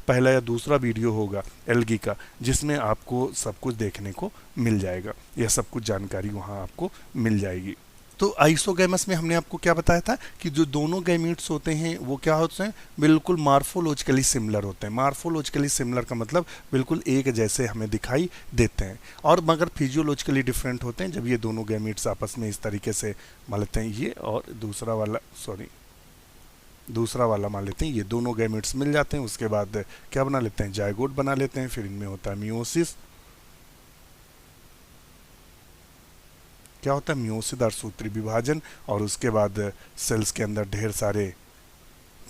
पहला या दूसरा वीडियो होगा एल्गी का, जिसमें आपको सब कुछ देखने को मिल जाएगा, यह सब कुछ जानकारी वहाँ आपको मिल जाएगी। तो आइसोगैमस में हमने आपको क्या बताया था कि जो दोनों गैमीट्स होते हैं वो क्या होते हैं, बिल्कुल मार्फोलॉजिकली सिमिलर होते हैं। मार्फोलॉजिकली सिमिलर का मतलब बिल्कुल एक जैसे हमें दिखाई देते हैं, और मगर फिजियोलॉजिकली डिफरेंट होते हैं जब ये दोनों गैमीट्स आपस में इस तरीके से मान लेते हैं, ये और दूसरा वाला मान लेते हैं, ये दोनों गैमीट्स मिल जाते हैं। उसके बाद क्या बना लेते हैं, जायगोट बना लेते हैं। फिर इनमें होता है मियोसिस, क्या होता है, मियोसिस अर्धसूत्री विभाजन, और उसके बाद सेल्स के अंदर ढेर सारे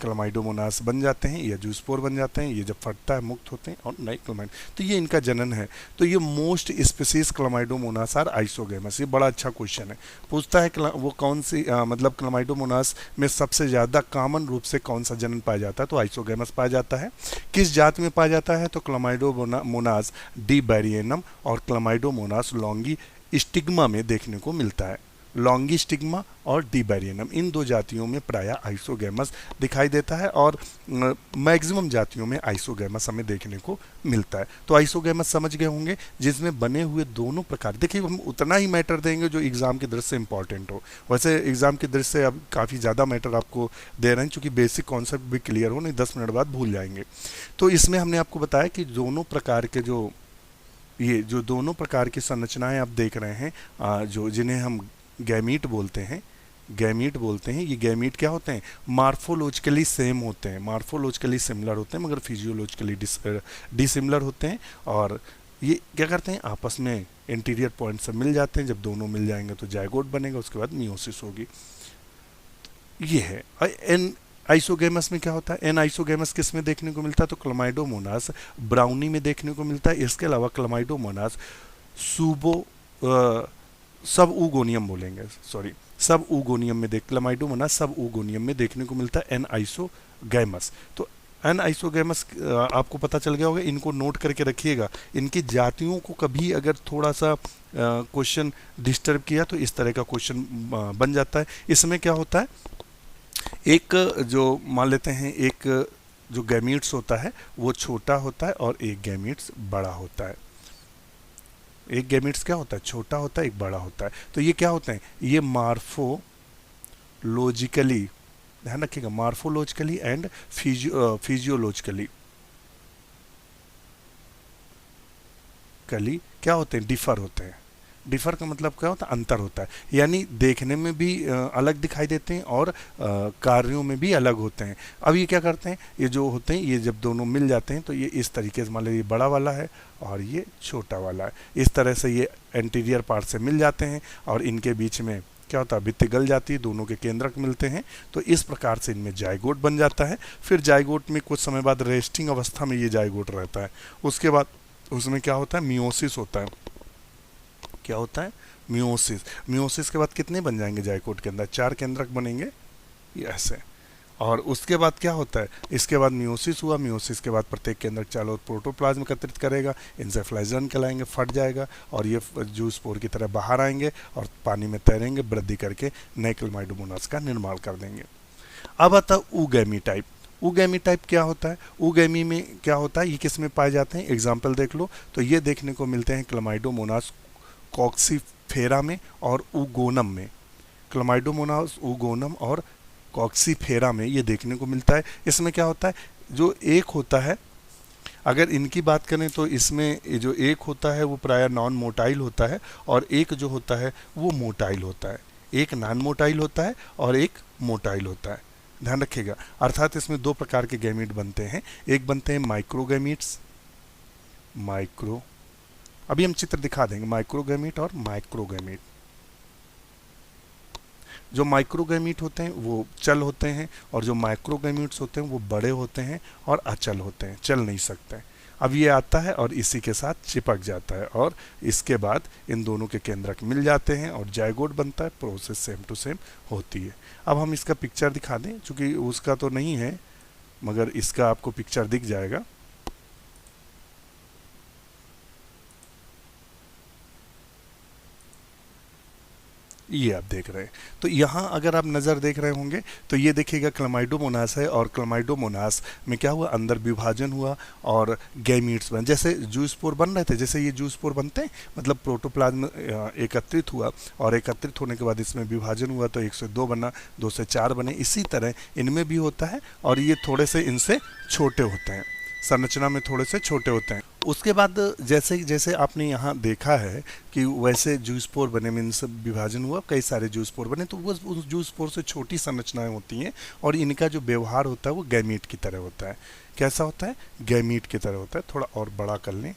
क्लामाइडोमोनास बन जाते हैं या जूस्पोर बन जाते हैं। ये जब फटता है मुक्त होते हैं और नए क्लामाइड, तो ये इनका जनन है। तो ये most species Chlamydomonas are isogamous. ये बड़ा अच्छा क्वेश्चन है, पूछता है वो कौन सी मतलब क्लामाइडोमोनास में सबसे ज़्यादा कॉमन रूप से कौन सा जनन पाया जाता है, तो आइसोगैमस पाया जाता है। किस जात में पाया जाता है, तो क्लामाइडोमोनास डी बैरियनम और क्लामाइडोमोनास लॉन्गी स्टिग्मा में देखने को मिलता है। लॉन्गिस्टिग्मा और डिबैरियनम, इन दो जातियों में प्रायः आइसोगैमस दिखाई देता है और मैक्सिमम जातियों में आइसोगैमस हमें देखने को मिलता है। तो आइसोगैमस समझ गए होंगे, जिसमें बने हुए दोनों प्रकार, देखिए हम उतना ही मैटर देंगे जो एग्जाम की दृष्टि से इंपॉर्टेंट हो। वैसे एग्जाम की दृष्टि से अब काफ़ी ज़्यादा मैटर आपको दे रहे हैं, क्योंकि बेसिक कॉन्सेप्ट भी क्लियर हो, नहीं 10 मिनट बाद भूल जाएंगे। तो इसमें हमने आपको बताया कि दोनों प्रकार के जो दोनों प्रकार की संरचनाएं आप देख रहे हैं, जो जिन्हें हम गैमीट बोलते हैं, ये गैमीट क्या होते हैं, मार्फोलॉजिकली सेम होते हैं, मार्फोलॉजिकली सिमिलर होते हैं, मगर फिजियोलॉजिकली डिसिमिलर होते हैं। और ये क्या करते हैं, आपस में इंटीरियर पॉइंट से मिल जाते हैं। जब दोनों मिल जाएंगे तो जायगोट बनेगा, उसके बाद मियोसिस होगी। ये है एन आइसोगेमस में क्या होता है, एन आइसोगेमस किस में देखने को मिलता है, तो क्लमाइडोमोनास ब्राउनी में देखने को मिलता है। इसके अलावा क्लमाइडोमोनास सूबो सब ऊगोनियम बोलेंगे, सॉरी, सब ऊगोनियम में क्लमाइडोमोनास सब ऊगोनियम में देखने को मिलता है एन आइसोगैमस। तो एन आइसोगैमस आपको पता चल गया होगा, इनको नोट करके रखिएगा। इनकी जातियों को कभी अगर थोड़ा सा क्वेश्चन डिस्टर्ब किया तो इस तरह का क्वेश्चन बन जाता है। इसमें क्या होता है, एक जो मान लेते हैं, एक जो गैमीट्स होता है वो छोटा होता है और एक गैमीट्स बड़ा होता है। एक गैमीट्स क्या होता है, छोटा होता है, एक बड़ा होता है। तो ये क्या होते हैं, ये मार्फोलॉजिकली, ध्यान रखिएगा, मार्फोलॉजिकली एंड फिजियोलॉजिकली क्या होते हैं, डिफर होते हैं। डिफर का मतलब क्या होता है, अंतर होता है, यानी देखने में भी अलग दिखाई देते हैं और कार्यों में भी अलग होते हैं। अब ये क्या करते हैं, ये जो होते हैं, ये जब दोनों मिल जाते हैं तो ये इस तरीके से, मान लीजिए ये बड़ा वाला है और ये छोटा वाला है, इस तरह से ये एंटीरियर पार्ट से मिल जाते हैं और इनके बीच में क्या होता है, भित्ति गल जाती है, दोनों के केंद्रक मिलते हैं। तो इस प्रकार से इनमें जायगोट बन जाता है। फिर जायगोट में कुछ समय बाद रेस्टिंग अवस्था में ये जायगोट रहता है। उसके बाद उसमें क्या होता है, मियोसिस होता है। क्या होता है, मियोसिस। मियोसिस के बाद कितने बन जाएंगे जायगोट के अंदर, 4 केंद्रक बनेंगे, ये ऐसे। और उसके बाद क्या होता है, इसके बाद मियोसिस हुआ, मियोसिस के बाद प्रत्येक केंद्रक चारों ओर प्रोटोप्लाज्म एकत्रित करेगा, इंसेफ्लाइजन कहलाएंगे, फट जाएगा और ये जूस स्पोर की तरह बाहर आएंगे और पानी में तैरेंगे, वृद्धि करके नए क्लमाइडोमोनास का निर्माण कर देंगे। अब आता है ऊगैमी टाइप। ऊगैमी टाइप क्या होता है, ऊगैमी में क्या होता है, ये किस में पाए जाते हैं, एग्जाम्पल देख लो। तो ये देखने को मिलते हैं क्लमाइडोमोनास कॉक्सीफेरा में और ऊगोनम में। क्लमाइडोमोनास ऊगोनम और कॉक्सीफेरा में ये देखने को मिलता है। इसमें क्या होता है, जो एक होता है, अगर इनकी बात करें तो इसमें जो एक होता है वो प्रायः नॉन मोटाइल होता है और एक जो होता है वो मोटाइल होता है। एक नॉन मोटाइल होता है और एक मोटाइल होता है, ध्यान रखिएगा। अर्थात इसमें 2 प्रकार के गैमीट बनते हैं। एक बनते हैं माइक्रोगैमीट्स, माइक्रो, अभी हम चित्र दिखा देंगे, माइक्रोगैमीट और माइक्रोगैमीट। जो माइक्रोगैमीट होते हैं वो चल होते हैं और जो माइक्रोगैमीट्स होते हैं वो बड़े होते हैं और अचल होते हैं, चल नहीं सकते। अब ये आता है और इसी के साथ चिपक जाता है और इसके बाद इन दोनों के केंद्रक मिल जाते हैं और जायगोट बनता है। प्रोसेस सेम टू सेम होती है। अब हम इसका पिक्चर दिखा दें, चूंकि उसका तो नहीं है मगर इसका आपको पिक्चर दिख जाएगा। ये आप देख रहे हैं। तो यहाँ अगर आप नज़र देख रहे होंगे तो ये देखिएगा क्लमाइडोमोनास है और क्लमाइडोमोनास में क्या हुआ, अंदर विभाजन हुआ और गैमीट्स बन, जैसे जूस्पोर बन रहे थे, जैसे ये जूस्पोर बनते हैं, मतलब प्रोटोप्लाज्म एकत्रित हुआ और एकत्रित होने के बाद इसमें विभाजन हुआ तो 1 से 2 बना, 2 से 4 बने। इसी तरह इनमें भी होता है और ये थोड़े से इनसे छोटे होते हैं, संरचना में थोड़े से छोटे होते हैं। उसके बाद जैसे जैसे आपने यहाँ देखा है कि वैसे जूस्पोर बने, मीन्स विभाजन हुआ, कई सारे जूस्पोर बने, तो वो उस जूस्पोर से छोटी संरचनाएं होती हैं और इनका जो व्यवहार होता है वो गैमीट की तरह होता है। कैसा होता है, गैमीट की तरह होता है। थोड़ा और बड़ा कर लें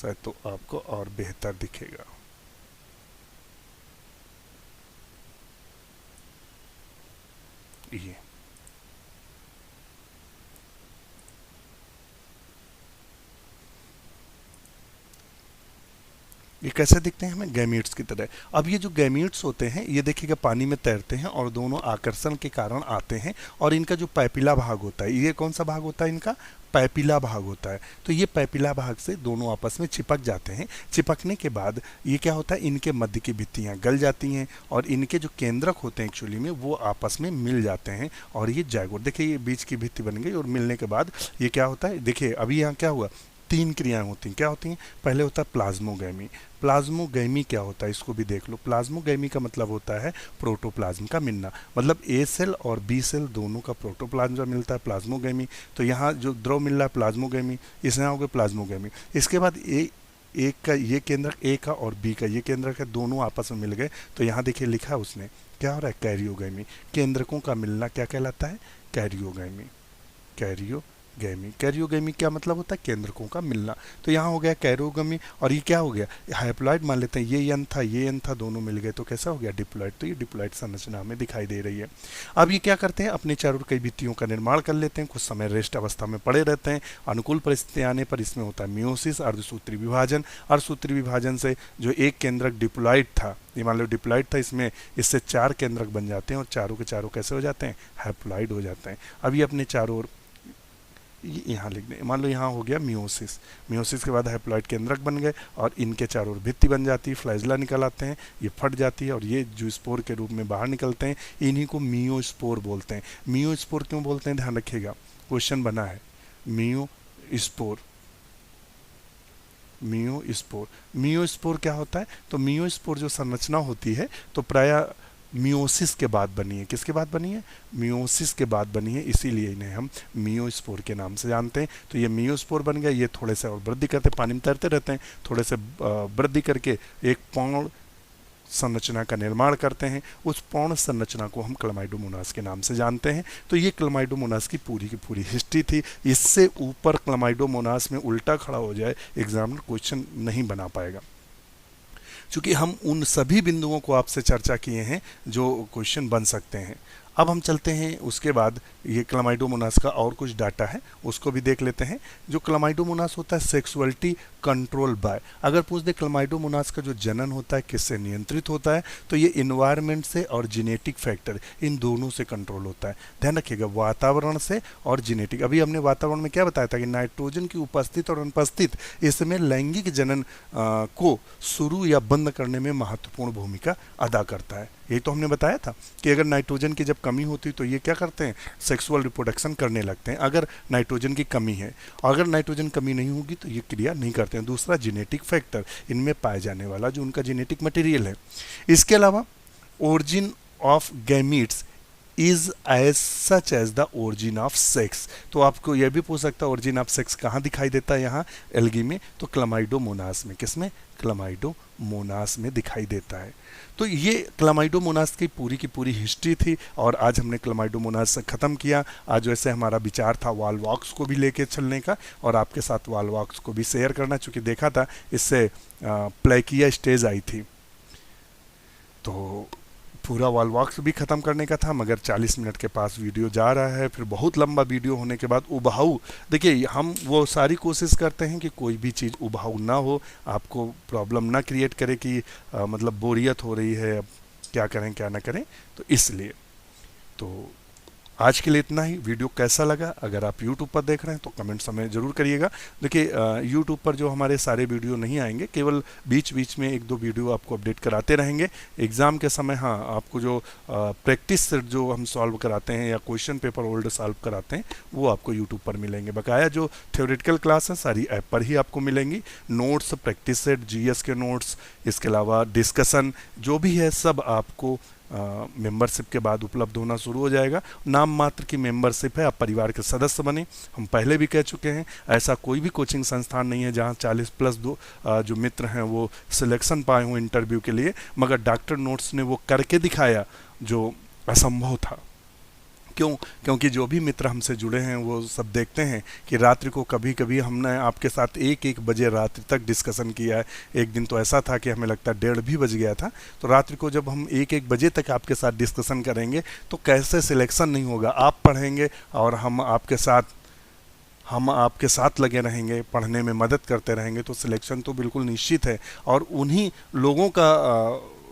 शायद तो आपको और बेहतर दिखेगा। ये ये कैसे दिखते हैं हमें, गैमीट्स की तरह। अब ये जो गैमीट्स होते हैं ये देखिएगा पानी में तैरते हैं और दोनों आकर्षण के कारण आते हैं, और इनका जो पैपिला भाग होता है, ये कौन सा भाग होता है इनका, पैपिला भाग होता है। तो ये पैपिला भाग से दोनों आपस में चिपक जाते हैं। चिपकने के बाद ये क्या होता है, इनके मध्य की भित्तियाँ गल जाती हैं और इनके जो केंद्रक होते हैं एक्चुअली में वो आपस में मिल जाते हैं और ये जाइगोट, देखिए ये बीच की भित्ति बन गई और मिलने के बाद ये क्या होता है, देखिए अभी यहाँ क्या हुआ, तीन क्रियाएं होती हैं। क्या होती हैं, पहले होता है प्लाज्मोगैमी। प्लाज्मोगैमी क्या होता है इसको भी देख लो। प्लाज्मोगैमी का मतलब होता है प्रोटोप्लाज्म का मिलना, मतलब ए सेल और बी सेल दोनों का प्रोटोप्लाज्म मिलता है, प्लाज्मोगैमी। तो यहाँ जो द्रव मिल रहा है प्लाज्मोगैमी, इसमें हो गया प्लाज्मोगैमी। इसके बाद एक का ये केंद्रक, ए का और बी का ये केंद्रक है, दोनों आपस में मिल गए। तो यहाँ देखिए लिखा है उसने, क्या हो रहा है, कैरियोगैमी। केंद्रकों का मिलना क्या कहलाता है, कैरियोगैमी। कैरियोगैमी क्या मतलब होता है, केंद्रकों का मिलना। तो यहाँ हो गया कैरियोगैमी, और ये क्या हो गया, हाइप्लॉइड मान लेते हैं, ये यन था ये यन था, दोनों मिल गए तो कैसा हो गया, डिप्लॉइड। तो ये डिप्लॉइड संरचना हमें दिखाई दे रही है। अब ये क्या करते हैं, अपने चारों कई भित्तियों का निर्माण कर लेते हैं, कुछ समय रेस्ट अवस्था में पड़े रहते हैं। अनुकूल परिस्थितियाँ आने पर इसमें होता है मियोसिस, अर्धसूत्री विभाजन। अर्धसूत्री विभाजन से जो एक केंद्रक डिप्लॉइड था, ये मान लो डिप्लॉइड था, इसमें इससे 4 केंद्रक बन जाते हैं और चारों के चारों कैसे हो जाते हैं, हैप्लॉइड हो जाते हैं। अब ये अपने चारों ओर यहाँ लिख दें, मान लो यहाँ हो गया मियोसिस। मियोसिस के बाद हैप्लॉइड केंद्रक बन गए और इनके चारों ओर भित्ति बन जाती है, फ्लैजला निकल आते हैं, ये फट जाती है और ये जो स्पोर के रूप में बाहर निकलते हैं, इन्हीं को मियोस्पोर बोलते हैं। मियोस्पोर क्यों बोलते हैं, ध्यान रखिएगा, क्वेश्चन बना है। मियोस्पोर, मियोस्पोर क्या होता है, तो मियोस्पोर जो संरचना होती है तो प्राय मियोसिस के बाद बनी है। किसके बाद बनी है, मियोसिस के बाद बनी है, इसीलिए इन्हें हम मियोस्पोर के नाम से जानते हैं। तो ये मियोस्पोर बन गया, ये थोड़े से और वृद्धि करते, पानी में तैरते रहते हैं, थोड़े से वृद्धि करके एक पौण संरचना का निर्माण करते हैं। उस पौण संरचना को हम क्लमाइडोमोनास के नाम से जानते हैं। तो ये क्लमाइडोमोनास की पूरी हिस्ट्री थी। इससे ऊपर क्लमाइडोमोनास में उल्टा खड़ा हो जाए एग्जामिनर क्वेश्चन नहीं बना पाएगा, क्योंकि हम उन सभी बिंदुओं को आपसे चर्चा किए हैं जो क्वेश्चन बन सकते हैं। अब हम चलते हैं उसके बाद, ये क्लमाइडोमोनास का और कुछ डाटा है उसको भी देख लेते हैं। जो क्लमाइडोमोनास होता है सेक्सुअलिटी कंट्रोल बाय, अगर पूछ दे क्लमाइडोमोनास का जो जनन होता है किससे नियंत्रित होता है, तो ये इन्वायरमेंट से और जेनेटिक फैक्टर इन दोनों से कंट्रोल होता है। ध्यान रखिएगा, वातावरण से और जेनेटिक। अभी हमने वातावरण में क्या बताया था कि नाइट्रोजन की उपस्थित और अनुपस्थित इसमें लैंगिक जनन को शुरू या बंद करने में महत्वपूर्ण भूमिका अदा करता है। यही तो हमने बताया था कि अगर नाइट्रोजन की जब कमी होती तो ये क्या करते हैं, सेक्सुअल रिप्रोडक्शन करने लगते हैं अगर नाइट्रोजन की कमी है। अगर नाइट्रोजन कमी नहीं होगी तो ये क्रिया नहीं करते हैं। दूसरा जेनेटिक फैक्टर, इनमें पाए जाने वाला जो उनका जेनेटिक मटेरियल है। इसके अलावा origin of gametes is as such as the origin of sex. तो आपको यह भी पूछ सकता है ओरिजिन ऑफ सेक्स कहाँ दिखाई देता है, यहाँ एल्गी में, तो क्लमाइडोमोनास में। किसमें, क्लमाइडोमोनास में दिखाई देता है। तो ये क्लमाइडोमोनास की पूरी हिस्ट्री थी और आज हमने क्लमाइडोमोनास से ख़त्म किया। आज वैसे हमारा विचार था वॉल्वॉक्स को भी लेके चलने का और आपके साथ वॉल्वॉक्स को भी शेयर करना, चूँकि देखा था इससे प्लेकिया स्टेज आई थी, तो पूरा वॉल्वॉक्स भी ख़त्म करने का था, मगर 40 मिनट के पास वीडियो जा रहा है। फिर बहुत लंबा वीडियो होने के बाद उबाऊ, देखिए हम वो सारी कोशिश करते हैं कि कोई भी चीज़ उबाऊ ना हो, आपको प्रॉब्लम ना क्रिएट करे कि मतलब बोरियत हो रही है, अब क्या करें क्या ना करें, तो इसलिए। तो आज के लिए इतना ही। वीडियो कैसा लगा, अगर आप YouTube पर देख रहे हैं तो कमेंट्स हमें ज़रूर करिएगा। देखिए YouTube पर जो हमारे सारे वीडियो नहीं आएंगे, केवल बीच बीच में 1-2 वीडियो आपको अपडेट कराते रहेंगे एग्ज़ाम के समय। हाँ, आपको जो प्रैक्टिस सेट जो हम सॉल्व कराते हैं या क्वेश्चन पेपर ओल्ड सॉल्व कराते हैं वो आपको YouTube पर मिलेंगे। बकाया जो थ्योरेटिकल क्लास है सारी ऐप पर ही आपको मिलेंगी। नोट्स, प्रैक्टिस सेट, GS के नोट्स, इसके अलावा डिस्कशन जो भी है सब आपको मेंबरशिप के बाद उपलब्ध होना शुरू हो जाएगा। नाम मात्र की मेंबरशिप है, आप परिवार के सदस्य बने। हम पहले भी कह चुके हैं, ऐसा कोई भी कोचिंग संस्थान नहीं है जहां 40+ जो मित्र हैं वो सिलेक्शन पाए हों इंटरव्यू के लिए, मगर डॉक्टर नोट्स ने वो करके दिखाया जो असंभव था। क्यों? क्योंकि जो भी मित्र हमसे जुड़े हैं वो सब देखते हैं कि रात्रि को कभी कभी हमने आपके साथ 1-1 बजे रात्रि तक डिस्कशन किया है। एक दिन तो ऐसा था कि हमें लगता है 1:30 भी बज गया था। तो रात्रि को जब हम 1-1 बजे तक आपके साथ डिस्कशन करेंगे तो कैसे सिलेक्शन नहीं होगा। आप पढ़ेंगे और हम आपके साथ हम आपके साथ लगे रहेंगे, पढ़ने में मदद करते रहेंगे, तो सिलेक्शन तो बिल्कुल निश्चित है। और उन्हीं लोगों का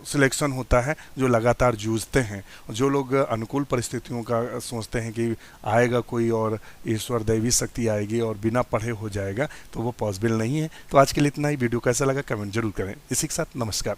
सिलेक्शन होता है जो लगातार जूझते हैं। जो लोग अनुकूल परिस्थितियों का सोचते हैं कि आएगा कोई और ईश्वर दैवी शक्ति आएगी और बिना पढ़े हो जाएगा, तो वो पॉसिबल नहीं है। तो आज के लिए इतना ही। वीडियो कैसा लगा कमेंट जरूर करें। इसी के साथ नमस्कार।